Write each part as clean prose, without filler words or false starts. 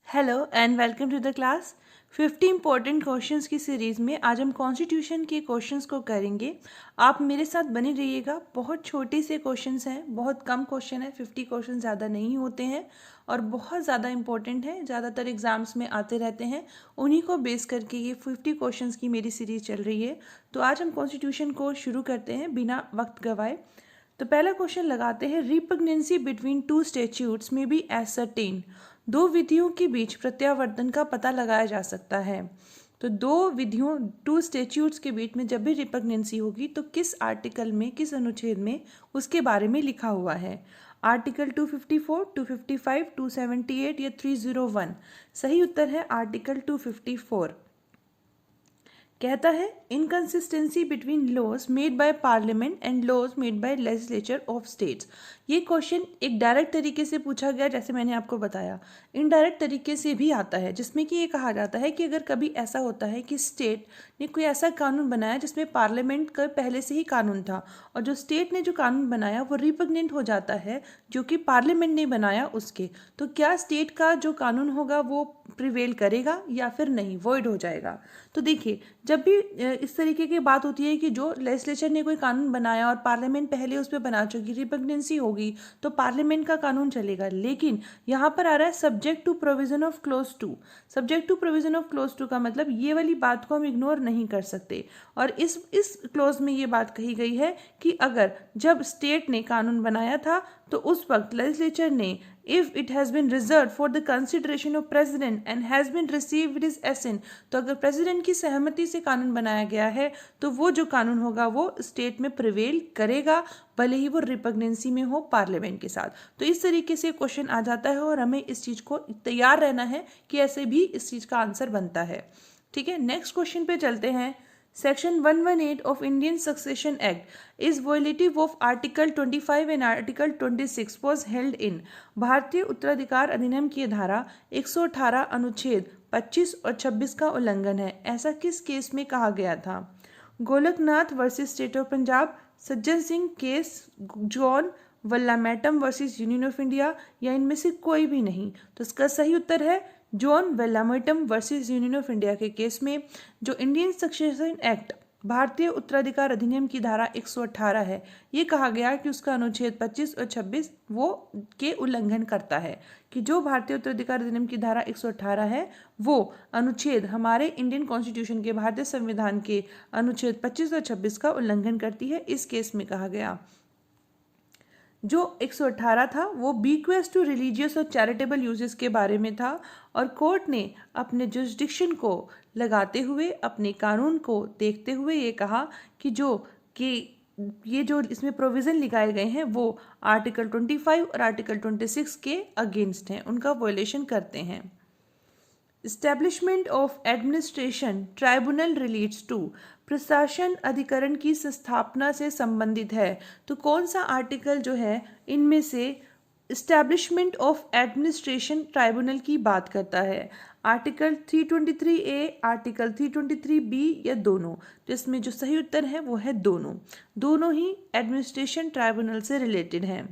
Hello and welcome to the class 50 important questions की series में आज हम कॉन्स्टिट्यूशन के क्वेश्चंस को करेंगे। आप मेरे साथ बने रहिएगा। बहुत छोटे से क्वेश्चंस हैं, बहुत कम क्वेश्चन है, 50 क्वेश्चन ज़्यादा नहीं होते हैं और बहुत ज़्यादा इंपॉर्टेंट है, ज़्यादातर एग्जाम्स में आते रहते हैं। उन्हीं को बेस करके ये 50 क्वेश्चंस की मेरी सीरीज़ चल रही है। तो आज हम कॉन्स्टिट्यूशन को शुरू करते हैं बिना वक्त गवाए। तो पहला क्वेश्चन लगाते हैं, रिपग्नेंसी बिटवीन टू स्टैट्यूट्स में बी एसरटेन। दो विधियों के बीच प्रत्यावर्तन का पता लगाया जा सकता है। तो दो विधियों, टू स्टैट्यूट्स के बीच में जब भी रिपग्नेंसी होगी तो किस आर्टिकल में, किस अनुच्छेद में उसके बारे में लिखा हुआ है। आर्टिकल 254, 255, 278 या 301। सही उत्तर है आर्टिकल 254। कहता है inconsistency between laws made by parliament and laws made by legislature of states. ये क्वेश्चन एक डायरेक्ट तरीके से पूछा गया, जैसे मैंने आपको बताया। इनडायरेक्ट तरीके से भी आता है, जिसमें कि ये कहा जाता है कि अगर कभी ऐसा होता है कि स्टेट ने कोई ऐसा कानून बनाया जिसमें पार्लियामेंट का पहले से ही कानून था और जो स्टेट ने जो कानून बनाया वो रिपग्नेंट हो जाता है जो कि पार्लियामेंट ने बनाया उसके, तो क्या स्टेट का जो कानून होगा वो प्रिवेल करेगा या फिर नहीं, वॉइड हो जाएगा। तो देखिए, जब भी इस तरीके की बात होती है कि जो लेजिस्लेचर ने कोई कानून बनाया और पार्लियामेंट पहले उस पर बना चुकी, रिपग्नेंसी होगी तो पार्लियामेंट का कानून चलेगा। लेकिन यहाँ पर आ रहा है subject to provision of clause 2। Subject to provision of clause 2 का मतलब ये वाली बात को हम इग्नोर नहीं कर सकते। और इस क्लोज में ये बात कही गई है कि अगर जब स्टेट ने कानून बनाया था तो उस वक्त लेजिस्लेचर ने, if it has been reserved for the consideration of president and has been received with his assent, तो अगर प्रेसिडेंट की सहमति से कानून बनाया गया है तो वो जो कानून होगा वो स्टेट में प्रिवेल करेगा, भले ही वो रिपग्नेंसी में हो पार्लियामेंट के साथ। तो इस तरीके से क्वेश्चन आ जाता है और हमें इस चीज़ को तैयार रहना है कि ऐसे भी इस चीज़ का आंसर बनता है। ठीक है, नेक्स्ट क्वेश्चन पे चलते हैं। Section 118 of Indian Succession Act is violative of Article 25 and Article 26 was held in। भारतीय उत्तराधिकार अधिनियम की धारा 118 अनुच्छेद 25 और 26 का उल्लंघन है। ऐसा किस केस में कहा गया था? Golaknath versus state of Punjab, Sajjan Singh case, John Vallamattam versus union of India, या इनमें से कोई भी नहीं। तो इसका सही उत्तर है John Vallamattam versus union of India के केस में। जो इंडियन सक्सेशन एक्ट, भारतीय उत्तराधिकार अधिनियम की धारा 118 है, ये कहा गया कि उसका अनुच्छेद 25 और 26 वो के उल्लंघन करता है। कि जो भारतीय उत्तराधिकार अधिनियम की धारा 118 है वो अनुच्छेद हमारे इंडियन कॉन्स्टिट्यूशन के, भारतीय संविधान के अनुच्छेद 25 और 26 का उल्लंघन करती है। इस केस में कहा गया जो 118 था वो बीक्वेस्ट टू रिलीजियस और चैरिटेबल यूजेस के बारे में था और कोर्ट ने अपने जुरिस्डिक्शन को लगाते हुए, अपने कानून को देखते हुए ये कहा कि ये जो इसमें प्रोविज़न लगाए गए हैं वो आर्टिकल 25 और आर्टिकल 26 के अगेंस्ट हैं, उनका वायलेशन करते हैं। Establishment of administration tribunal relates to, प्रशासन अधिकरण की स्थापना से संबंधित है। तो कौन सा आर्टिकल जो है इनमें से एस्टेब्लिशमेंट ऑफ एडमिनिस्ट्रेशन ट्राइब्यूनल की बात करता है? आर्टिकल 323A, आर्टिकल 323B या दोनों? तो इसमें जो सही उत्तर है वो है दोनों। दोनों ही एडमिनिस्ट्रेशन ट्राइब्यूनल से रिलेटेड हैं।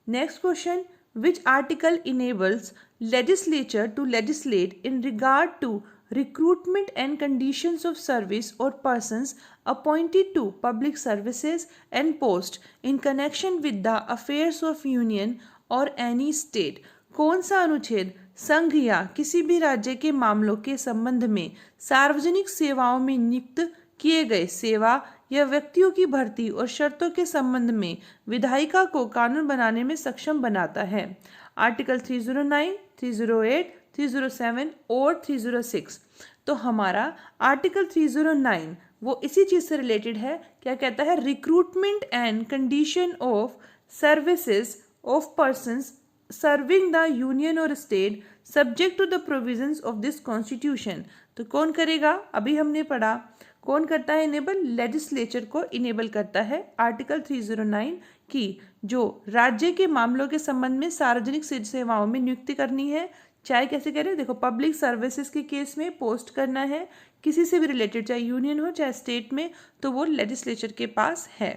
Next question, which article enables legislature to legislate in regard to recruitment and conditions of service or persons appointed to public services and post in connection with the affairs of union or any state? कौन सा अनुच्छेद संघ या किसी भी राज्य के मामलों के संबंध में सार्वजनिक सेवाओं में नियुक्त किए गए सेवा या व्यक्तियों की भर्ती और शर्तों के संबंध में विधायिका को कानून बनाने में सक्षम बनाता है? आर्टिकल 309, 308, 307 और 306। तो हमारा आर्टिकल 309 वो इसी चीज़ से रिलेटेड है। क्या कहता है? Recruitment and condition of services of persons serving the union और state subject to the provisions of this constitution. तो कौन करेगा? अभी हमने पढ़ा कौन करता है इनेबल? लेजिस्लेचर को इनेबल करता है आर्टिकल 309 की जो राज्य के मामलों के संबंध में सार्वजनिक सेवाओं में नियुक्ति करनी है। चाहे कैसे करें, देखो पब्लिक सर्विसेज के केस में पोस्ट करना है किसी से भी रिलेटेड, चाहे यूनियन हो चाहे स्टेट में, तो वो लेजिस्लेचर के पास है।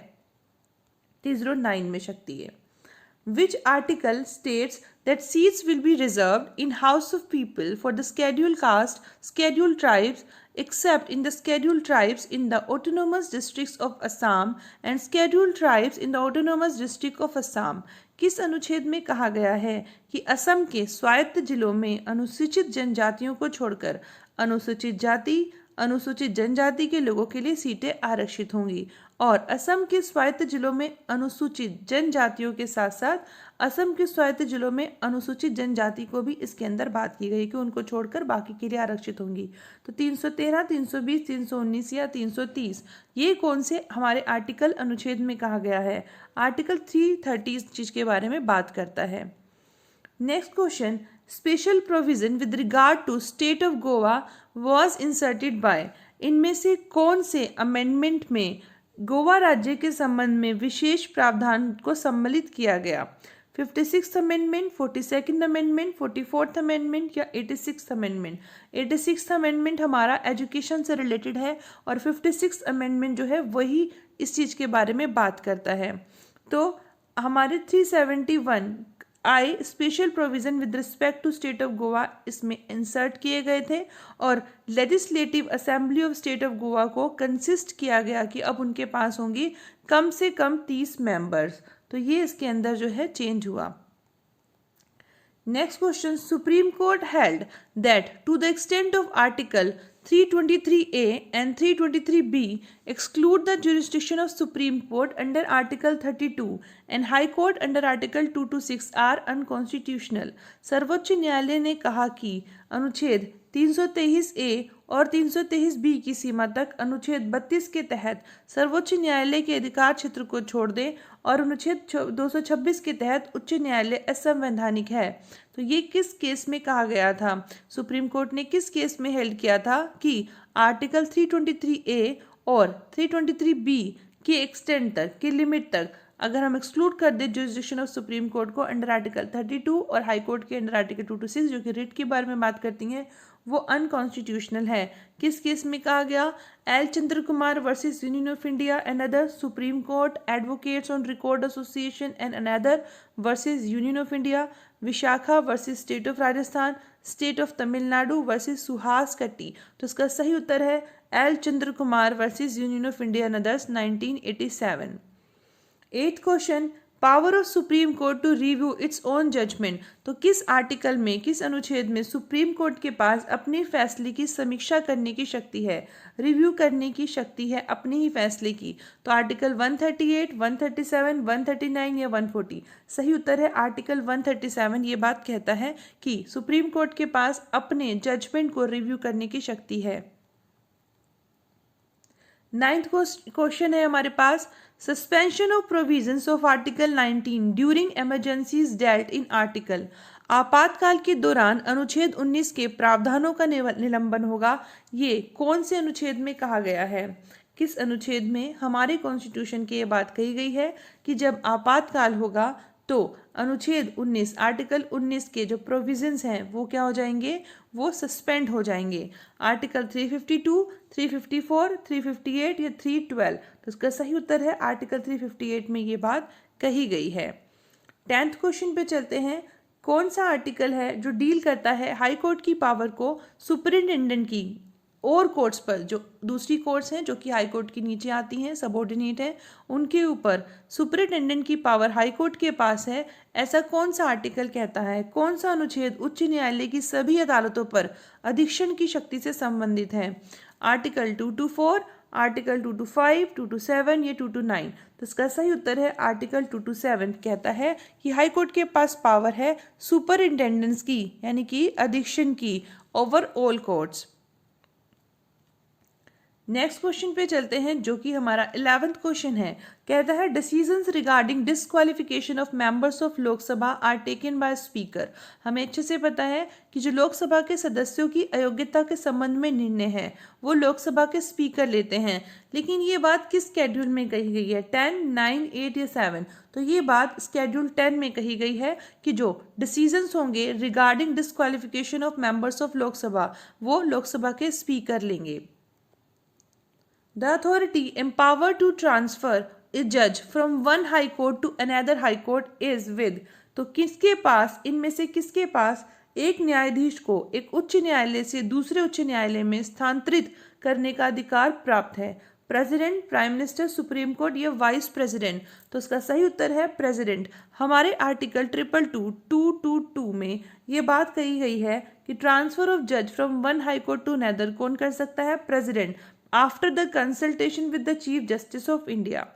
309 में शक्ति है। Which article states that seats will be reserved in House of People for the scheduled caste, scheduled tribes, except in the scheduled tribes in the autonomous districts of Assam and scheduled tribes in the autonomous district of Assam. किस अनुच्छेद में कहा गया है कि असम के स्वायत्त जिलों में अनुसूचित जनजातियों को छोड़कर अनुसूचित जाति, अनुसूचित जनजाति के लोगों के लिए सीटें आरक्षित होंगी और असम के स्वायत्त जिलों में अनुसूचित जनजातियों के साथ साथ असम के स्वायत्त जिलों में अनुसूचित जनजाति को भी इसके अंदर बात की गई कि उनको छोड़कर बाकी के लिए आरक्षित होंगी। तो 313, 320, 319 या 330 ये कौन से हमारे आर्टिकल अनुच्छेद में कहा गया है? आर्टिकल 330 इस चीज के बारे में बात करता है। Next question, special provision with regard to state of Goa was inserted by, इनमें से कौन से अमेंडमेंट में गोवा राज्य के संबंध में विशेष प्रावधान को सम्मिलित किया गया? 56th amendment, 42nd amendment, 44th amendment या 86th अमेंडमेंट? 86th अमेंडमेंट हमारा एजुकेशन से रिलेटेड है और 56th अमेंडमेंट जो है वही इस चीज़ के बारे में बात करता है। तो हमारे 371 I special provision with respect to state of Goa इसमें इंसर्ट किए गए थे और legislative assembly of state of Goa को कंसिस्ट किया गया कि अब उनके पास होंगी कम से कम 30 मेंबर्स। तो ये इसके अंदर जो है चेंज हुआ। Next question, supreme Court held that to the extent of article 323A and 323B exclude the jurisdiction of Supreme Court under Article 32 and High Court under Article 226 are unconstitutional. सर्वोच्च न्यायालय ने कहा कि अनुच्छेद 323A और 323B की सीमा तक अनुच्छेद 32 के तहत सर्वोच्च न्यायालय के अधिकार क्षेत्र को छोड़ दे और अनुच्छेद 226 के तहत उच्च न्यायालय असंवैधानिक है। तो ये किस केस में कहा गया था? सुप्रीम कोर्ट ने किस केस में हेल्ड किया था कि आर्टिकल 323A और 323B के एक्सटेंट तक, की लिमिट तक अगर हम एक्सक्लूड कर दे जुरिस्डिक्शन ऑफ सुप्रीम कोर्ट को अंडर आर्टिकल 32 और हाई कोर्ट के अंडर आर्टिकल 226 जो कि रिट के बारे में बात करती हैं, वो अनकॉन्स्टिट्यूशनल है। किस केस में कहा गया? L Chandra Kumar versus union of India and other, supreme court, advocates on record association and another versus union of India, Vishakha versus state of Rajasthan, state of Tamil Nadu versus Suhas Katti. तो इसका सही उत्तर है L Chandra Kumar versus union of India and others 1987। 8th question, power of supreme court to review its own judgment. तो किस article में, किस अनुच्छेद में सुप्रीम कोर्ट के पास अपने फैसले की समीक्षा करने की शक्ति है, रिव्यू करने की शक्ति है अपने ही फैसले की? तो आर्टिकल 138, 137, 139 या 140? सही उत्तर है आर्टिकल 137। ये बात कहता है कि सुप्रीम कोर्ट के पास अपने जजमेंट को रिव्यू करने की शक्ति है। 9th क्वेश्चन है हमारे पास, suspension of provisions of article 19 during emergencies dealt in article. आपातकाल के दौरान अनुच्छेद 19 के प्रावधानों का निलंबन होगा। ये कौन से अनुच्छेद में कहा गया है? किस अनुच्छेद में हमारे कॉन्स्टिट्यूशन की ये बात कही गई है कि जब आपातकाल होगा तो अनुच्छेद 19, आर्टिकल 19 के जो प्रोविजंस हैं वो क्या हो जाएंगे? वो सस्पेंड हो जाएंगे। आर्टिकल 352, 354, 358 या 312? तो इसका सही उत्तर है आर्टिकल 358 में ये बात कही गई है। 10th क्वेश्चन पे चलते हैं, कौन सा आर्टिकल है जो डील करता है हाई कोर्ट की पावर को सुपरिटेंडेंट की और कोर्ट्स पर, जो दूसरी कोर्ट्स हैं जो कि हाई कोर्ट के नीचे आती हैं, सबऑर्डिनेट हैं, उनके ऊपर सुपरिटेंडेंट की पावर हाई कोर्ट के पास है? ऐसा कौन सा आर्टिकल कहता है? कौन सा अनुच्छेद उच्च न्यायालय की सभी अदालतों पर अधीक्षण की शक्ति से संबंधित है? आर्टिकल 224, आर्टिकल 225, 227 या 229? तो इसका सही उत्तर है आर्टिकल 227। कहता है कि हाई कोर्ट के पास पावर है सुपरिटेंडेंस की, यानी कि अधीक्षण की, over all courts. Next question पे चलते हैं जो कि हमारा 11th क्वेश्चन है। कहता है decisions regarding disqualification of members of Lok Sabha are taken by speaker. हमें अच्छे से पता है कि जो लोकसभा के सदस्यों की अयोग्यता के संबंध में निर्णय है वो लोकसभा के स्पीकर लेते हैं, लेकिन ये बात किस स्केड्यूल में कही गई है? 10, 9, 8 या 7? तो ये बात स्केड्यूल 10 में कही गई है कि जो डिसीजंस होंगे regarding disqualification of members of Lok Sabha वो लोकसभा के स्पीकर लेंगे। The authority empowered to transfer a judge from one high court to another high court is with। तो किसके पास, इनमें से किसके पास एक न्यायाधीश को एक उच्च न्यायालय से दूसरे उच्च न्यायालय में स्थानांतरित करने का अधिकार प्राप्त है? President, prime minister, supreme court या वाइस प्रेसिडेंट? तो इसका सही उत्तर है प्रेसिडेंट। हमारे आर्टिकल 222 में ये बात कही गई है कि ट्रांसफर ऑफ जज from one high court to another कौन कर सकता है? President, after the consultation with the chief justice of India.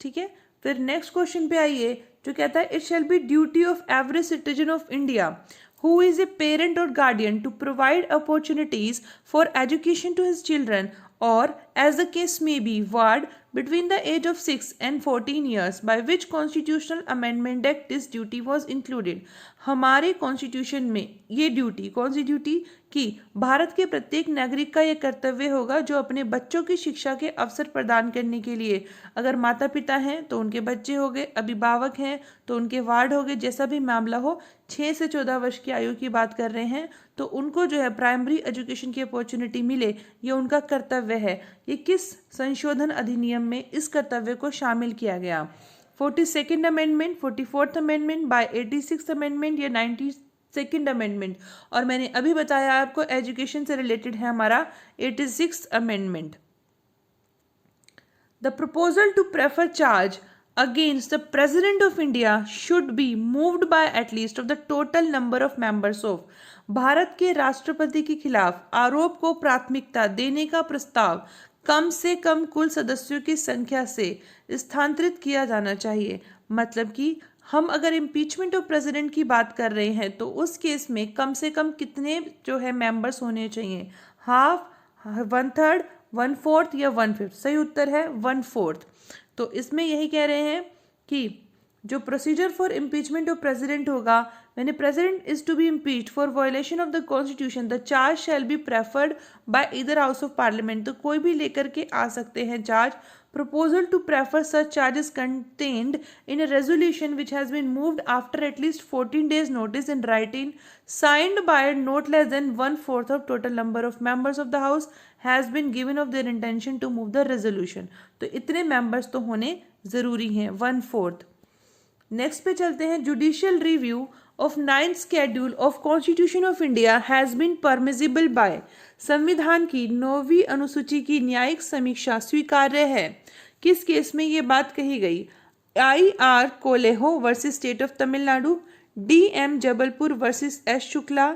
ठीक है, फिर नेक्स्ट क्वेश्चन पे आइए जो कहता है it shall be duty of every citizen of India who is a parent or guardian to provide opportunities for education to his children or as the case may be ward between the age of 6 and 14 years by which constitutional amendment act this duty was included। हमारे constitution में ये duty, कौन सी duty कि भारत के प्रत्येक नागरिक का ये कर्तव्य होगा जो अपने बच्चों की शिक्षा के अवसर प्रदान करने के लिए, अगर माता पिता हैं तो उनके बच्चे हो गए, अभिभावक हैं तो उनके वार्ड हो गए, जैसा भी मामला हो, 6 से 14 वर्ष की आयु की बात कर रहे हैं तो उनको जो है प्राइमरी एजुकेशन की अपॉर्चुनिटी मिले, ये उनका कर्तव्य है। ये किस संशोधन अधिनियम में इस कर्तव्य को शामिल किया गया? 42nd amendment, 44th amendment, bye 86th amendment या 92nd अमेंडमेंट? और मैंने अभी बताया आपको एजुकेशन से रिलेटेड है हमारा 86th amendment. The proposal to prefer charge against the President of India should be moved by at least of the total number of members of। Bharat के राष्ट्रपति के खिलाफ आरोप को प्राथमिकता देने का प्रस्ताव कम से कम कुल सदस्यों की संख्या से स्थानांतरित किया जाना चाहिए। मतलब कि हम अगर इम्पीचमेंट ऑफ प्रेसिडेंट की बात कर रहे हैं तो उस केस में कम से कम कितने जो है मेंबर्स होने चाहिए? हाफ, 1/3, 1/4 या 1/5? सही उत्तर है 1/4। तो इसमें यही कह रहे हैं कि जो procedure for impeachment of president होगा, when a president is to be impeached for violation of the constitution the charge shall be preferred by either house of parliament. तो कोई भी लेकर के आ सकते हैं charge. proposal to prefer such charges contained in a resolution which has been moved after at least 14 days notice in writing signed by not less than 1/4 of total number of members of the house has been given of their intention to move the resolution। तो इतने members तो होने जरूरी हैं, 1/4। Next पे चलते हैं। Judicial review of 9th schedule of constitution of India has been permissible by. संविधान की 9वीं अनुसूची की न्यायिक समीक्षा स्वीकार्य है। किस केस में ये बात कही गई? IR Coelho versus state of Tamil Nadu, DM Jabalpur versus S Shukla,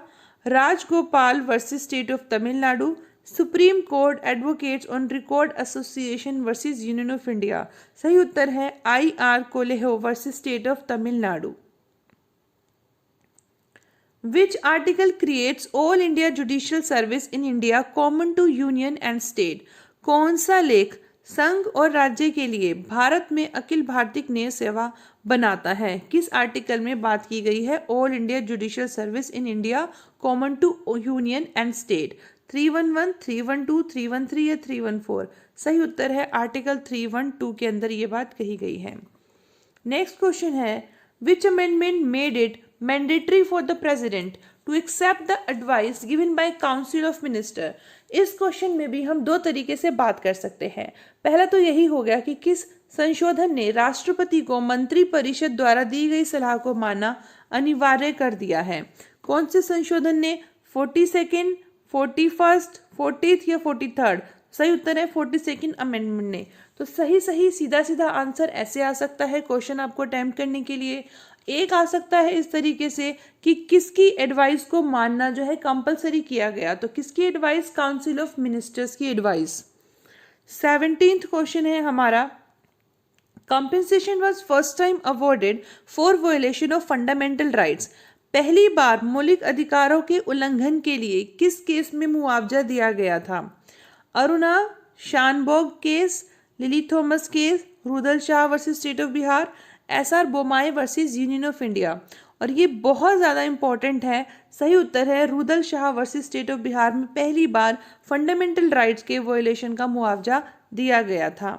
Rajagopal versus state of Tamil Nadu, supreme court advocates on record association versus union of India. सही उत्तर है IR Coelho versus state of Tamil Nadu. Which article creates all India judicial service in India common to union and state? कौन सा लेख संघ और राज्य के लिए भारत में अखिल भारतीय न्याय सेवा बनाता है? किस आर्टिकल में बात की गई है all India judicial service in India common to union and state? 311, 312, 313 या 314? सही उत्तर है आर्टिकल 312 के अंदर ये बात कही गई है। नेक्स्ट क्वेश्चन है which amendment made it mandatory for the president to accept the advice given by council of minister? इस क्वेश्चन में भी हम दो तरीके से बात कर सकते हैं। पहला तो यही हो गया कि किस संशोधन ने राष्ट्रपति को मंत्री परिषद द्वारा दी गई सलाह को मानना अनिवार्य कर दिया है। कौन से संशोधन ने? 42nd, 41st, 40th या 43rd? सही उत्तर है 42nd अमेंडमेंट ने। तो सही सीधा सीधा आंसर ऐसे आ सकता है क्वेश्चन आपको अटेम्प्ट करने के लिए। एक आ सकता है इस तरीके से कि किसकी एडवाइस को मानना जो है कंपलसरी किया गया। तो किसकी एडवाइस? काउंसिल ऑफ मिनिस्टर्स की एडवाइस। 17th क्वेश्चन है हमारा compensation was first time awarded for violation of fundamental rights. पहली बार मौलिक अधिकारों के उल्लंघन के लिए किस केस में मुआवजा दिया गया था? Aruna Shanbaug case, Lily Thomas case, Rudul Sah versus state of Bihar, SR Bommai versus union of India? और ये बहुत ज़्यादा इंपॉर्टेंट है। सही उत्तर है Rudul Sah versus state of Bihar में पहली बार फंडामेंटल राइट्स के वायलेशन का मुआवजा दिया गया था।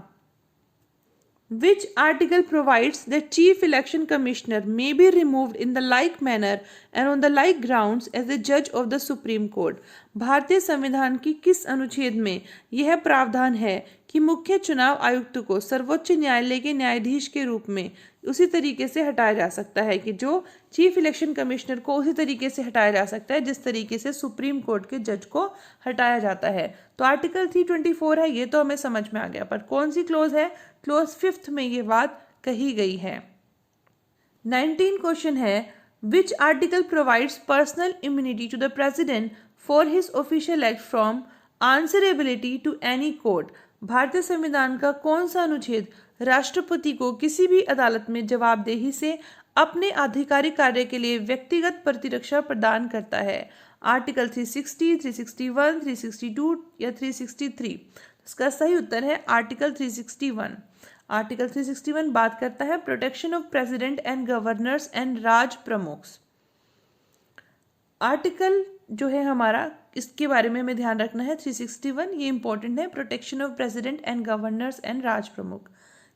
Which article provides that Chief Election Commissioner may be removed in the like manner and on the like grounds as the judge of the Supreme Court? भारतीय संविधान की किस अनुच्छेद में यह प्रावधान है कि मुख्य चुनाव आयुक्त को सर्वोच्च न्यायालय के न्यायाधीश के रूप में उसी तरीके से हटाया जा सकता है कि जो चीफ इलेक्शन कमिश्नर को उसी तरीके से हटाया जा सकता है जिस तरीके से सुप्रीम कोर्ट के जज को हटाया जाता है। तो आर्टिकल 324 है, ये तो हमें समझ में आ गया, पर कौन सी क्लोज है? क्लोज 5th में ये बात कही गई है। 19 क्वेश्चन है, which article provides personal immunity to the president for his official act from answerability to any court. भारतीय संविधान का कौन सा अनुच्छेद राष्ट्रपति को किसी भी अदालत में जवाबदेही से अपने आधिकारिक कार्य के लिए व्यक्तिगत प्रतिरक्षा प्रदान करता है? आर्टिकल 360, 361, 362 या 363? इसका सही उत्तर है आर्टिकल 361। आर्टिकल 361 बात करता है protection of president and governors and राज प्रमुख्स। आर्टिकल जो है हमारा, इसके बारे में हमें ध्यान रखना है 361, ये इंपॉर्टेंट है, protection of president and governors and Raj Pramukh.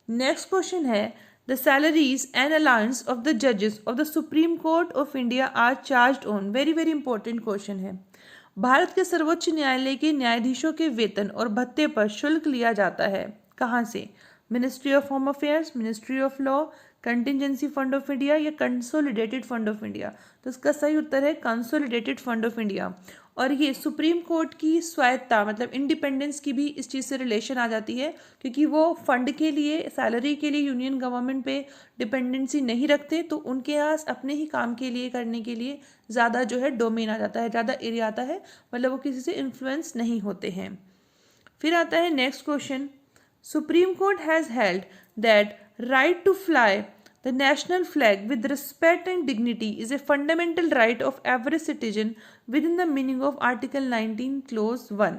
Next question है, the salaries and allowance of the जजेस of the Supreme Court of India are charged on. Very very important question है। भारत के सर्वोच्च न्यायालय के न्यायाधीशों के वेतन और भत्ते पर शुल्क लिया जाता है, कहाँ से? Ministry of home affairs, ministry of law, contingency fund of India या कंसोलिडेटेड फंड ऑफ इंडिया? तो इसका सही उत्तर है कंसोलिडेटेड फंड ऑफ इंडिया। और ये सुप्रीम कोर्ट की स्वायत्ता मतलब इंडिपेंडेंस की भी इस चीज़ से रिलेशन आ जाती है, क्योंकि वो फंड के लिए, सैलरी के लिए यूनियन गवर्नमेंट पे डिपेंडेंसी नहीं रखते, तो उनके पास अपने ही काम के लिए करने के लिए ज़्यादा जो है डोमेन आ जाता है, ज़्यादा एरिया आता है, मतलब वो किसी से इन्फ्लुएंस नहीं होते हैं। फिर आता है next question, supreme court has held that right to fly the national flag with respect and dignity is a fundamental right of every citizen within the meaning of Article 19 Clause 1.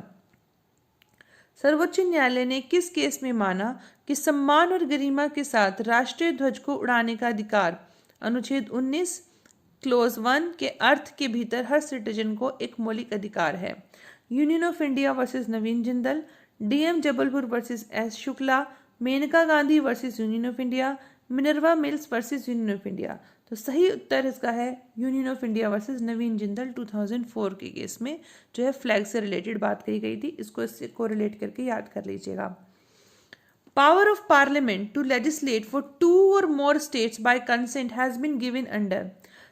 सर्वोच्च न्यायालय ने किस केस में माना कि सम्मान और गरिमा के साथ राष्ट्रीय ध्वज को उड़ाने का अधिकार अनुच्छेद 19 क्लोज 1 के अर्थ के भीतर हर सिटीजन को एक मौलिक अधिकार है? Union of India versus Naveen Jindal, DM Jabalpur versus S Shukla, Maneka Gandhi versus union of India, Minerva Mills versus union of India? तो सही उत्तर इसका है union of India versus Naveen Jindal 2004 के केस में जो है फ्लैग से रिलेटेड बात कही गई थी। इसको इससे कोरिलेट करके याद कर लीजिएगा। Power of parliament to legislate for 2 और more states by consent has been given under.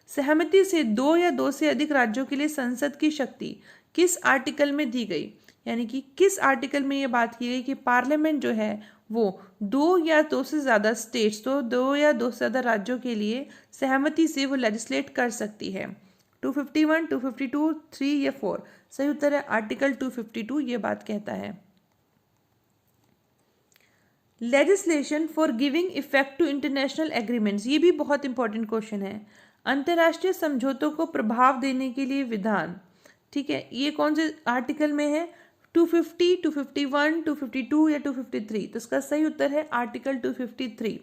सहमति से 2 या 2 से अधिक राज्यों के लिए संसद की शक्ति किस आर्टिकल में दी गई? यानी कि किस आर्टिकल में ये बात की गई कि पार्लियामेंट जो है वो 2 या 2 से ज़्यादा स्टेट्स, तो 2 या 2 से ज़्यादा राज्यों के लिए सहमति से वो लेजिस्लेट कर सकती है? 251, 252, 3 या 4? सही उत्तर है आर्टिकल 252, ये बात कहता है। Legislation for giving effect to international agreements, ये भी बहुत इंपॉर्टेंट क्वेश्चन है। अंतर्राष्ट्रीय समझौतों को प्रभाव देने के लिए विधान, ठीक है, ये कौन से आर्टिकल में है? 250, 251, 252 या 253? तो इसका सही उत्तर है आर्टिकल 253।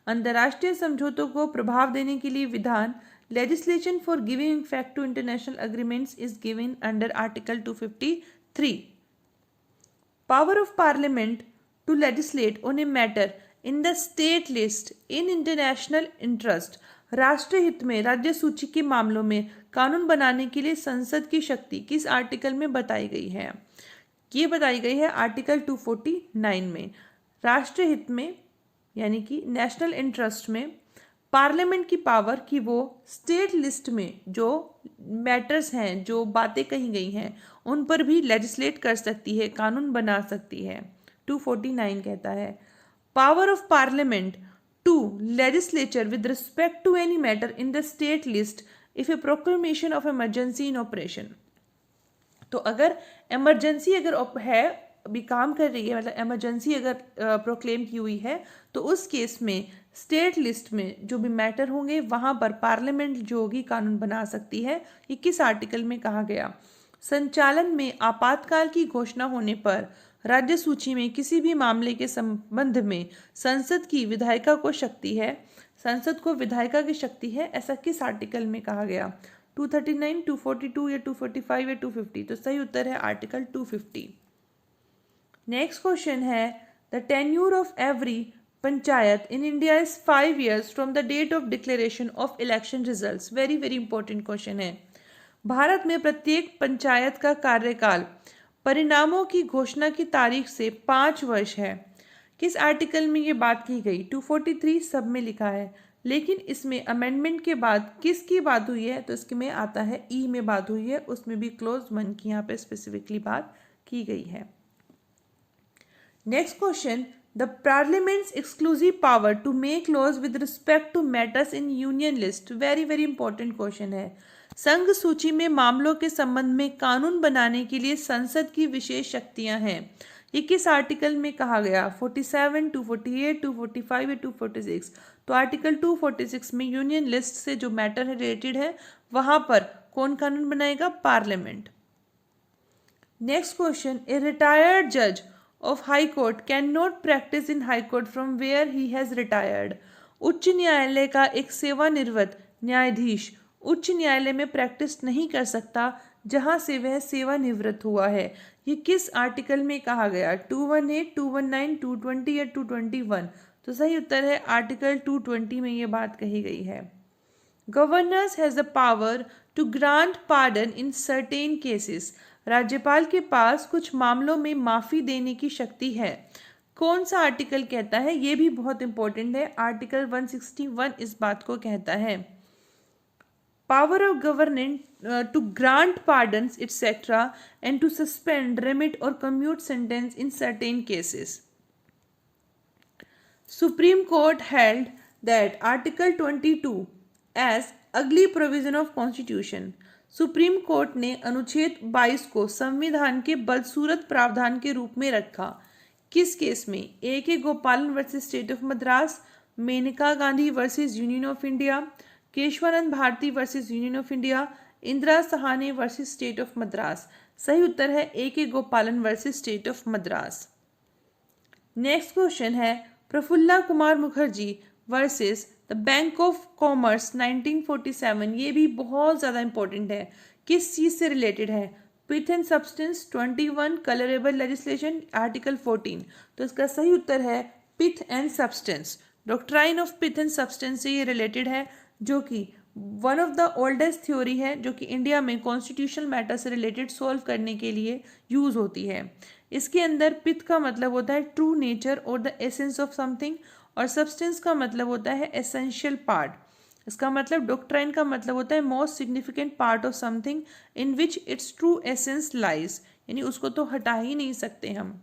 अंतर्राष्ट्रीय समझौतों को प्रभाव देने के लिए विधान, legislation for giving effect to international agreements is given under article 253। Power of parliament to legislate on a matter in the state list in international interest. राष्ट्रीय हित में राज्य सूची के मामलों में कानून बनाने के लिए संसद की शक्ति किस आर्टिकल में बताई गई है? ये बताई गई है आर्टिकल 249 में। राष्ट्रीय हित में यानी कि नेशनल इंटरेस्ट में पार्लियामेंट की पावर कि वो स्टेट लिस्ट में जो मैटर्स हैं, जो बातें कही गई हैं, उन पर भी लेजिस्लेट कर सकती है, कानून बना सकती है। 249 कहता है power of parliament to legislature with respect to any matter in the state list if a proclamation of emergency in operation. तो अगर इमरजेंसी अगर है, अभी काम कर रही है, मतलब इमरजेंसी अगर प्रोक्लेम की हुई है, तो उस केस में स्टेट लिस्ट में जो भी मैटर होंगे वहाँ पर पार्लियामेंट जो होगी कानून बना सकती है। ये किस आर्टिकल में कहा गया? संचालन में आपातकाल की घोषणा होने पर राज्य सूची में किसी भी मामले के संबंध में संसद की विधायिका को शक्ति है, संसद को विधायिका की शक्ति है, ऐसा किस आर्टिकल में कहा गया? 239, 242 या 245 या 250? तो सही उत्तर है आर्टिकल 250। नेक्स्ट क्वेश्चन है the tenure of every panchayat in India is 5 years from the date of declaration of election results. Very very important question है। भारत में प्रत्येक पंचायत का कार्यकाल परिणामों की घोषणा की तारीख से 5 वर्ष है। किस आर्टिकल में ये बात की गई? 243 सब में लिखा है, लेकिन इसमें अमेंडमेंट के बाद किसकी बात हुई है? तो इसमें आता है ई में बात हुई है, उसमें भी क्लोज 1 की यहाँ पे स्पेसिफिकली बात की गई है। Next question, the parliament's exclusive power to make laws with respect to matters in union list. Very very important question है। संघ सूची में मामलों के संबंध में कानून बनाने के लिए संसद की विशेष शक्तियां हैं। ये किस आर्टिकल में कहा गया? 47, 248, 245 या 246? तो आर्टिकल 246 में यूनियन लिस्ट से जो मैटर रिलेटेड है वहां पर कौन कानून बनाएगा? Parliament. Next question, a retired जज of High Court cannot practice in High Court from where he has retired। उच्च न्यायालय का एक सेवानिवृत्त न्यायाधीश उच्च न्यायालय में प्रैक्टिस नहीं कर सकता जहां से वह सेवानिवृत्त हुआ है। ये किस आर्टिकल में कहा गया? 218, 219, 220 या 221? तो सही उत्तर है आर्टिकल 220 में ये बात कही गई है। Governors has the power to grant pardon in certain cases. राज्यपाल के पास कुछ मामलों में माफी देने की शक्ति है। कौन सा आर्टिकल कहता है? ये भी बहुत इंपॉर्टेंट है। आर्टिकल 161 इस बात को कहता है। Power of government to grant pardons etcetera and to suspend, remit और commute sentence in certain cases. Supreme Court held that article 22 as ugly provision of constitution. Supreme Court ने अनुच्छेद 22 को संविधान के बदसूरत प्रावधान के रूप में रखा। किस केस में? A K Gopalan versus state of Madras, Maneka Gandhi versus union of India, Kesavananda Bharati versus union of India, Indira Sawhney versus state of Madras. सही उत्तर है A K Gopalan versus state of Madras. Next question है, Prafulla Kumar Mukherjee versus the bank of commerce 1947। ये भी बहुत ज़्यादा इंपॉर्टेंट है। किस चीज़ से रिलेटेड है? Pith and substance 21, colourable legislation article 14। तो इसका सही उत्तर है pith and substance. Doctrine of pith and substance से ये रिलेटेड है, जो कि one of the oldest theory है जो कि इंडिया में कॉन्स्टिट्यूशनल मैटर से रिलेटेड सॉल्व करने के लिए यूज होती है। इसके अंदर पिथ का मतलब होता है ट्रू नेचर और द एसेंस ऑफ समथिंग, और सब्सटेंस का मतलब होता है एसेंशियल पार्ट। इसका मतलब डॉक्ट्राइन का मतलब होता है most significant part of something in which it's true essence lies, यानी उसको तो हटा ही नहीं सकते हम।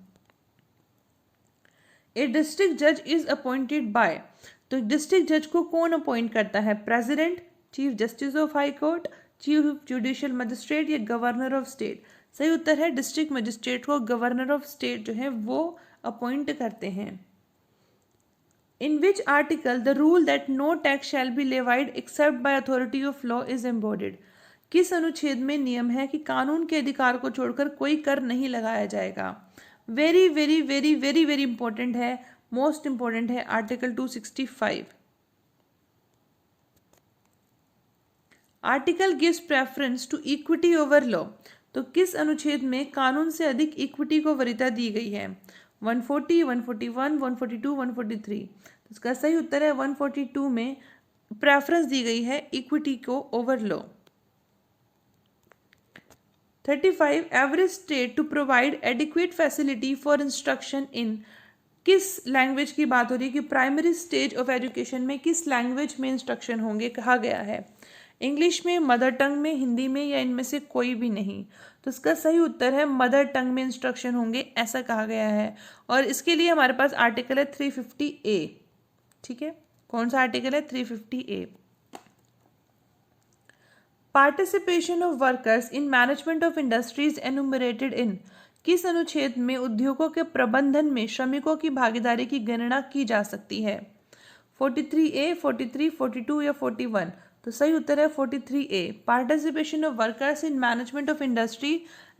ए डिस्ट्रिक्ट जज इज अपॉइंटेड बाय। तो डिस्ट्रिक्ट जज को कौन अपॉइंट करता है? President, chief justice of high court, chief judicial magistrate या गवर्नर ऑफ स्टेट? सही उत्तर है डिस्ट्रिक्ट मजिस्ट्रेट को गवर्नर ऑफ स्टेट जो है वो अपॉइंट करते हैं। In which article the rule that no tax shall be levied except by authority of law is embodied? किस अनुच्छेद में नियम है कि कानून के अधिकार को छोड़कर कोई कर नहीं लगाया जाएगा? Very very very very very important है, मोस्ट इंपॉर्टेंट है article 265। Article gives preference to equity over law. तो किस अनुच्छेद में कानून से अधिक इक्विटी को वरीयता दी गई है? 140, 141, 142, 143? तो इसका सही उत्तर है 142 में प्रेफरेंस दी गई है इक्विटी को over law. 35, every state to provide adequate facility for instruction in. किस लैंग्वेज की बात हो रही है कि प्राइमरी स्टेज ऑफ एजुकेशन में किस लैंग्वेज में इंस्ट्रक्शन होंगे? कहा गया है इंग्लिश में, मदर टंग में, हिंदी में या इनमें से कोई भी नहीं। तो इसका सही उत्तर है मदर टंग में इंस्ट्रक्शन होंगे, ऐसा कहा गया है। और इसके लिए हमारे पास आर्टिकल है 350A। ठीक है, कौन सा आर्टिकल है? 350A। Participation of workers in management of industries enumerated in. किस अनुच्छेद में उद्योगों के प्रबंधन में श्रमिकों की भागीदारी की गणना की जा सकती है? 43A, 43, 42 या 41? तो सही उत्तर है 43A। Participation of workers in management of industry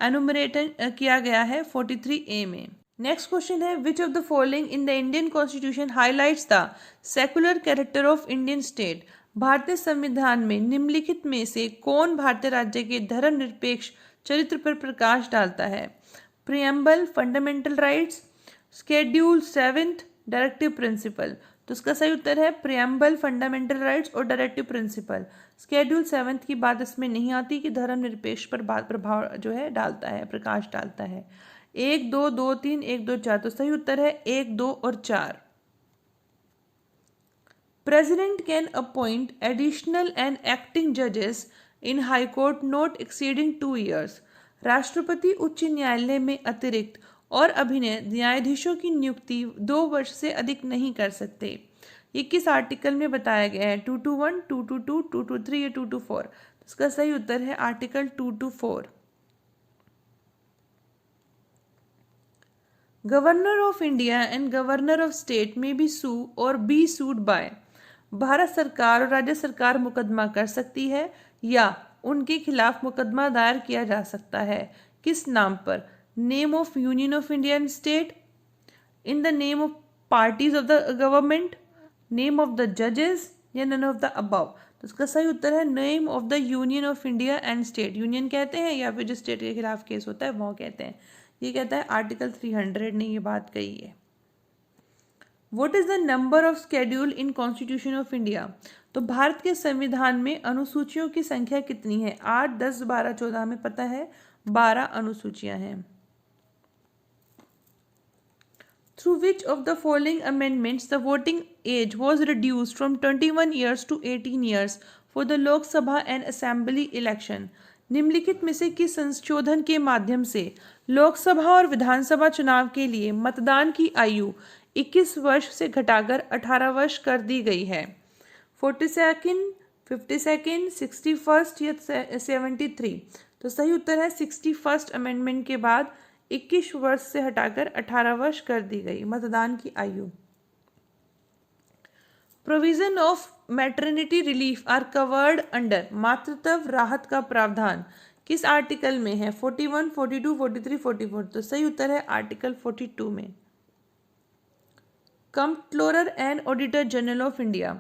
enumerated किया गया है 43A में। नेक्स्ट क्वेश्चन है, which of the following in the Indian constitution highlights the secular character of Indian state. भारतीय संविधान में निम्नलिखित में से कौन भारतीय राज्य के धर्मनिरपेक्ष चरित्र पर प्रकाश डालता है? Preamble, fundamental rights, schedule 7, directive principle? तो इसका सही उत्तर है प्रियम्बल, फंडामेंटल राइट्स और डायरेक्टिव प्रिंसिपल। शेड्यूल 7 की बात इसमें नहीं आती कि धर्मनिरपेक्ष पर बात प्रभाव जो है डालता है, प्रकाश डालता है। 1 2 2 3 1 2 4, तो सही उत्तर है 1 2 और 4। President can appoint additional and acting judges in High Court not exceeding 2 years. राष्ट्रपति उच्च न्यायालय में अतिरिक्त और अभिनय न्यायाधीशों की नियुक्ति 2 वर्ष से अधिक नहीं कर सकते। ये किस आर्टिकल में बताया गया है? 221, 222, 223 या 224? इसका सही उत्तर है article 224। Governor of India and governor of state में बी सू और बी सूड बाय। भारत सरकार और राज्य सरकार मुकदमा कर सकती है या उनके खिलाफ मुकदमा दायर किया जा सकता है। किस नाम पर? Name of union of India and state, in the name of parties of the government, name of the जजेस या नन ऑफ द अबव? तो इसका सही उत्तर है name of the union of India and state. Union कहते हैं या फिर जो स्टेट के खिलाफ केस होता है वो कहते हैं। ये कहता है आर्टिकल 300 ने ये बात कही है। What is the number of schedule in Constitution of India? तो भारत के संविधान में अनुसूचियों की संख्या कितनी है? 8, 10, 12, 14 में पता है 12 अनुसूचियां हैं। Through which of the following amendments the voting age was reduced from 21 years to 18 years for the Lok Sabha and Assembly election? निम्नलिखित में से किस संशोधन के माध्यम से लोकसभा और विधानसभा चुनाव के लिए मतदान की आयु 21 वर्ष से घटाकर 18 वर्ष कर दी गई है? 42nd, 52nd, 61st या 73? तो सही उत्तर है 61st अमेंडमेंट के बाद 21 वर्ष से हटाकर 18 वर्ष कर दी गई मतदान की आयु। Provision of maternity relief are covered under. मातृत्व राहत का प्रावधान किस आर्टिकल में है? 41, 42, 43, 44? तो सही उत्तर है आर्टिकल 42 में। Comptroller and auditor general of India.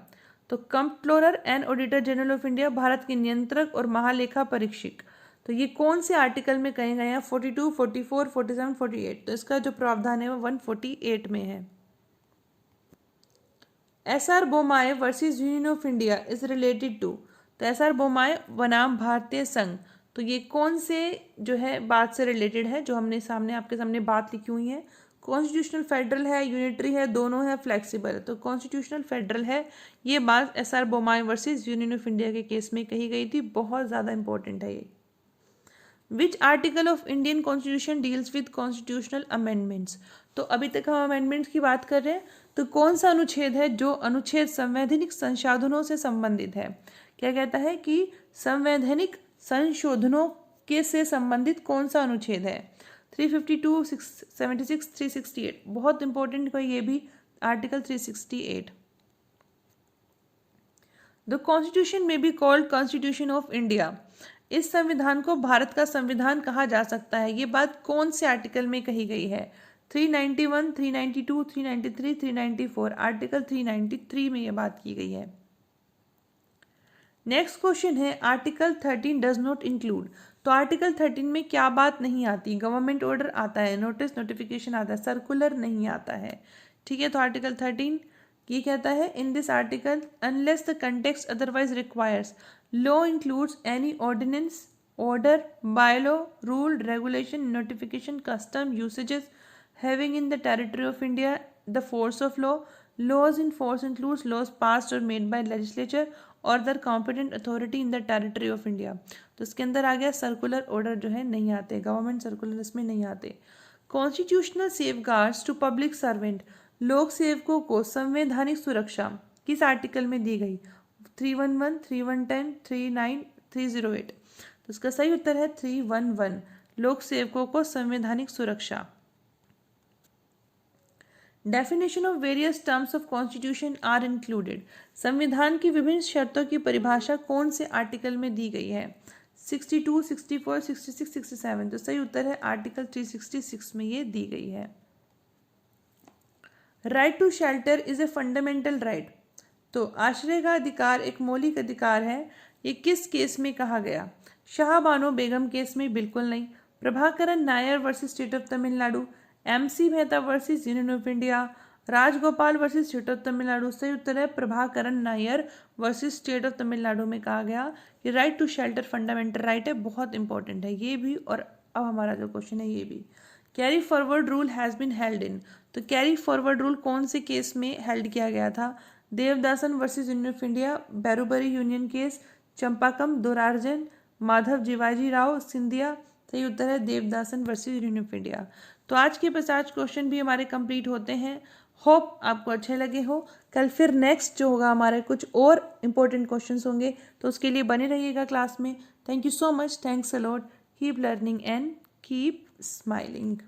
तो comptroller and auditor general of India Bharat के नियंत्रक और महालेखा परीक्षक, तो ये कौन से आर्टिकल में कहे गए हैं? 42, 44, 47, 48? तो इसका जो प्रावधान है वो 148 में है। S R Bommai versus union of India is related to. तो एसआर बोमाए बनाम भारतीय संघ, तो ये कौन से जो है बात से रिलेटेड है जो हमने सामने आपके सामने बात लिखी हुई है? कॉन्स्टिट्यूशनल फेडरल है, यूनिटरी है, दोनों है, फ्लेक्सिबल है? तो कॉन्स्टिट्यूशनल फेडरल है। ये बात S R Bommai versus union of India के केस में कही गई थी, बहुत ज़्यादा इंपॉर्टेंट है ये। Which article of Indian constitution deals with constitutional amendments. तो अभी तक हम अमेंडमेंट्स की बात कर रहे हैं, तो कौन सा अनुच्छेद है जो अनुच्छेद संवैधानिक संशोधनों से संबंधित है? क्या कहता है कि संवैधानिक संशोधनों के से संबंधित कौन सा अनुच्छेद है? 352, 76, 368? बहुत इंपॉर्टेंट कोई ये भी आर्टिकल 368। द कॉन्स्टिट्यूशन में be called constitution of India. इस संविधान को भारत का संविधान कहा जा सकता है। ये बात कौन से आर्टिकल में कही गई है? 391, 392, 393, 394? आर्टिकल 393 में ये बात की गई है। नेक्स्ट क्वेश्चन है आर्टिकल 13 डज नॉट इंक्लूड। तो आर्टिकल 13 में क्या बात नहीं आती? गवर्नमेंट ऑर्डर आता है, नोटिस नोटिफिकेशन आता है, सर्कुलर नहीं आता है। ठीक है, तो आर्टिकल 13 ये कहता है in this article unless the context otherwise requires law includes any ordinance, order, bylaw, rule, regulation, notification, custom, usages having in the territory of India the force of law. Laws in force includes laws passed और made by legislature और the competent authority in the territory of India. तो इसके अंदर आ गया circular order जो है नहीं आते, गवर्नमेंट सर्कुलर इसमें नहीं आते। Constitutional safeguards to public servant. लोक सेवकों को संवैधानिक सुरक्षा किस आर्टिकल में दी गई? 311, 310, 39, 308? तो इसका सही उत्तर है 311, लोक सेवकों को संवैधानिक सुरक्षा। Definition of various terms of constitution are included. संविधान की विभिन्न शर्तों की परिभाषा कौन से आर्टिकल में दी गई है? 62, 64, 66, 67? तो सही उत्तर है आर्टिकल 366 में ये दी गई है। Right to shelter is a fundamental right. तो आश्रय का अधिकार एक मौलिक अधिकार है। ये किस केस में कहा गया? शाहबानो बेगम केस में बिल्कुल नहीं। Prabhakaran Nair versus state of Tamil Nadu, MC Mehta versus union of India, Rajagopal versus state of Tamil Nadu, सही उत्तर है Prabhakaran Nair versus state of Tamil Nadu में कहा गया कि right to shelter fundamental right है, बहुत इंपॉर्टेंट है ये भी। और अब हमारा जो क्वेश्चन है ये भी, carry forward rule has been held in, तो कैरी फॉरवर्ड रूल कौन से केस में हेल्ड किया गया था? Devadasan versus union of India, Berubari union case, Champakam Dorairajan, Madhav Jiwaji Rao Scindia. सही उत्तर है Devadasan versus union of India. तो आज के 50 क्वेश्चन भी हमारे कंप्लीट होते हैं। होप आपको अच्छे लगे हो। कल फिर नेक्स्ट जो होगा हमारे कुछ और इम्पोर्टेंट क्वेश्चंस होंगे, तो उसके लिए बने रहिएगा क्लास में। Thank you so much, thanks a lot, keep learning and keep smiling.